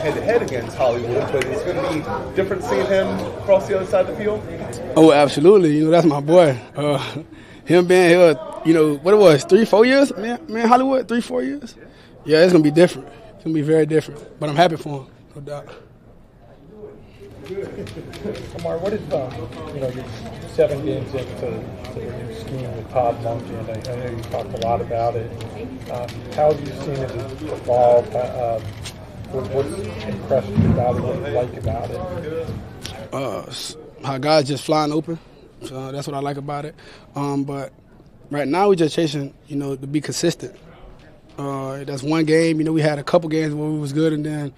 head-to-head against Hollywood, but it's going to be different seeing him across the other side of the field? Oh, absolutely. That's my boy. Him being here, what it was, 3-4 years? Man, Hollywood, 3-4 years? Yeah, it's going to be different. It's going to be very different. But I'm happy for him, no doubt. Lamar, what is, you're 7 games into the new scheme with Todd Monken, and I know you talked a lot about it. How have you seen it evolve? What's impressed you about it? What do you like about it? How guys just flying open. So that's what I like about it. But right now we're just chasing, to be consistent. That's one game. We had a couple games where we was good, and then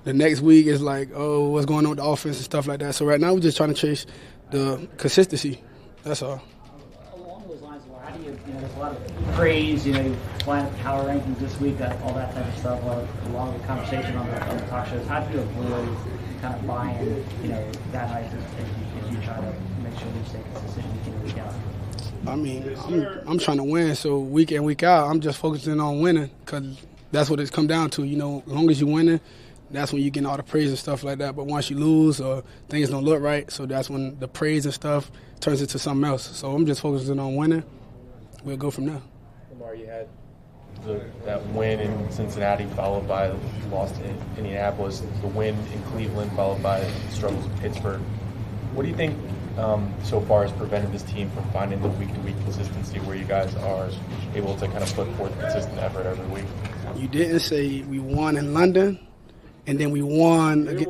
the next week is like, oh, what's going on with the offense and stuff like that. So right now we're just trying to chase the consistency. That's all. Along those lines, how do you, there's a lot of praise, flying up power rankings this week, all that type of stuff, a lot of conversation on the talk shows. How do you avoid kind of buying, that night if you try to make sure you stay consistent week in, week out? I mean, I'm trying to win, so week in, week out, I'm just focusing on winning because that's what it's come down to. As long as you're winning, that's when you get all the praise and stuff like that. But once you lose or things don't look right, so that's when the praise and stuff turns into something else. So I'm just focusing on winning. We'll go from there. Lamar, you had that win in Cincinnati followed by the loss to Indianapolis, the win in Cleveland followed by struggles in Pittsburgh. What do you think so far has prevented this team from finding the week-to-week consistency where you guys are able to kind of put forth consistent effort every week? You didn't say we won in London. And then we won again,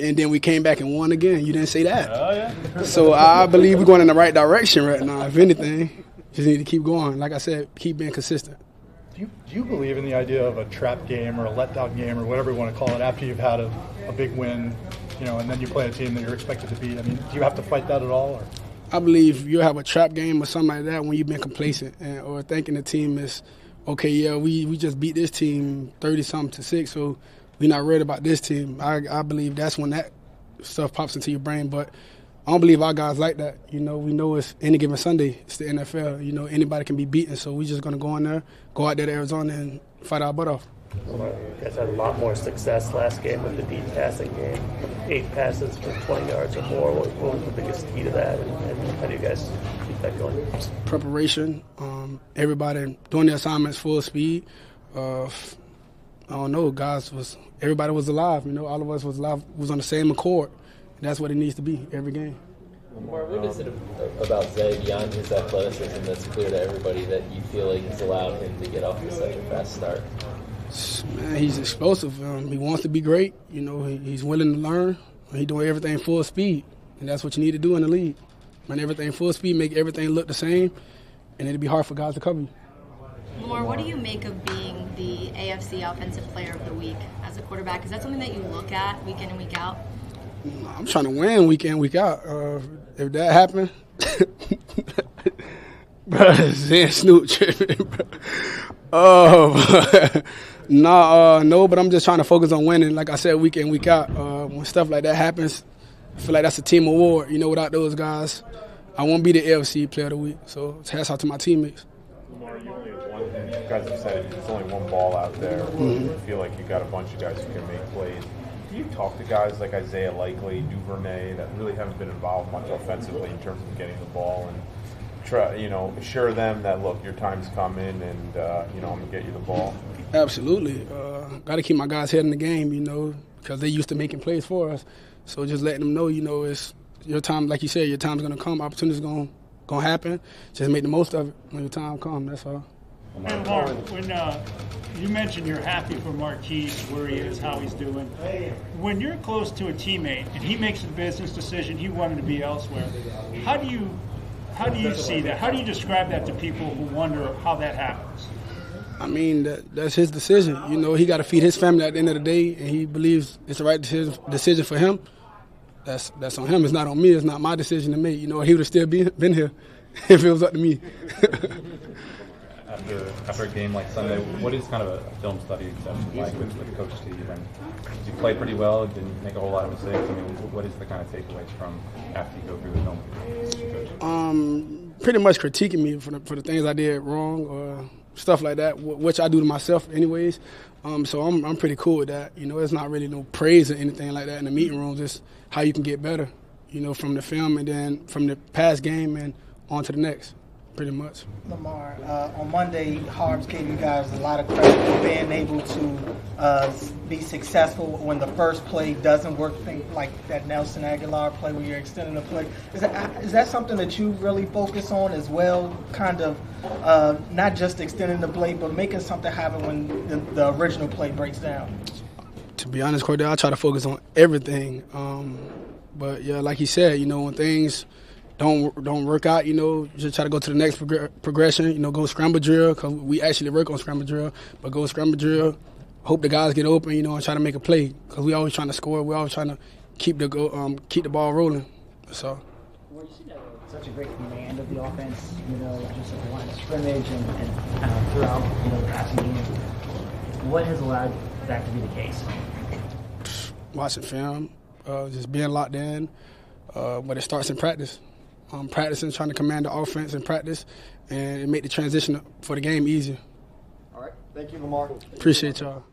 and then we came back and won again. You didn't say that. Oh, yeah. So I believe we're going in the right direction right now. If anything, just need to keep going. Like I said, keep being consistent. Do you believe in the idea of a trap game or a letdown game or whatever you want to call it after you've had a big win, and then you play a team that you're expected to beat? I mean, do you have to fight that at all? Or? I believe you'll have a trap game or something like that when you've been complacent or thinking the team is, okay, yeah, we just beat this team 30-something to 6, so we're not worried about this team. I believe that's when that stuff pops into your brain. But I don't believe our guys like that. We know it's any given Sunday. It's the NFL. Anybody can be beaten. So we're just going to go out there to Arizona and fight our butt off. You guys had a lot more success last game with the deep passing game. 8 passes for 20 yards or more. What was the biggest key to that? And how do you guys keep that going? Preparation. Everybody doing their assignments full speed. I don't know, everybody was alive, all of us was alive, was on the same accord. That's what it needs to be every game. Lamar, what is it about Zay beyond his athleticism that's clear to everybody that you feel like has allowed him to get off to such a fast start? Man, he's explosive. He wants to be great. He's willing to learn. He's doing everything full speed, and that's what you need to do in the league. Run everything full speed, make everything look the same, and it'll be hard for guys to cover you. Lamar, what do you make of being the AFC Offensive Player of the Week as a quarterback? Is that something that you look at week in and week out? I'm trying to win week in, week out. If that happened, bro, Zen Snoop tripping, bro. No, but I'm just trying to focus on winning. Like I said, week in, week out. When stuff like that happens, I feel like that's a team award. Without those guys, I won't be the AFC Player of the Week. So hats out to my teammates. Lamar, you guys have said it's only one ball out there. Mm-hmm. You feel like you got a bunch of guys who can make plays. Do you talk to guys like Isaiah LeCounte, Duvernay, that really haven't been involved much offensively in terms of getting the ball and try, assure them that, look, your time's coming and, I'm going to get you the ball? Absolutely. Got to keep my guys' head in the game, because they used to making plays for us. So just letting them know, it's your time, like you said, your time's going to come, opportunity's going to happen. Just make the most of it when your time comes, that's all. And Lamar, when you mentioned you're happy for Marquise, where he is, how he's doing. When you're close to a teammate and he makes a business decision, he wanted to be elsewhere, how do you see that? How do you describe that to people who wonder how that happens? I mean, that's his decision. He got to feed his family at the end of the day, and he believes it's the right decision for him. That's on him. It's not on me. It's not my decision to make. He would have still been here if it was up to me. After a game like Sunday, what is kind of a film study session like with Coach Steve? And did you play pretty well? Didn't make a whole lot of mistakes? I mean, what is the kind of takeaways from after you go through the film? Pretty much critiquing me for the things I did wrong, or stuff like that, which I do to myself anyways. So I'm pretty cool with that. You know, it's not really no praise or anything like that in the meeting rooms. It's how you can get better, you know, from the film and then from the past game and on to the next, pretty much. Lamar, on Monday, Harbs gave you guys a lot of credit for being able to be successful when the first play doesn't work, think like that Nelson Agholor play where you're extending the play. Is that something that you really focus on as well, kind of not just extending the play, but making something happen when the original play breaks down? To be honest, Cordell, I try to focus on everything. But, yeah, like you said, you know, when things don't work out, you know, just try to go to the next progression, you know, go scramble drill, because we actually work on scramble drill, but go scramble drill, hope the guys get open, you know, and try to make a play, because we always trying to score, we always trying to keep the ball rolling. So. Well, you seem to have such a great command of the offense, you know, just at the line of scrimmage and kind of throughout, you know, the passing game. What has allowed that to be the case? Watching film, just being locked in, but it starts in practice. Practicing, trying to command the offense in practice, and make the transition for the game easier. All right. Thank you, Lamar. Appreciate y'all.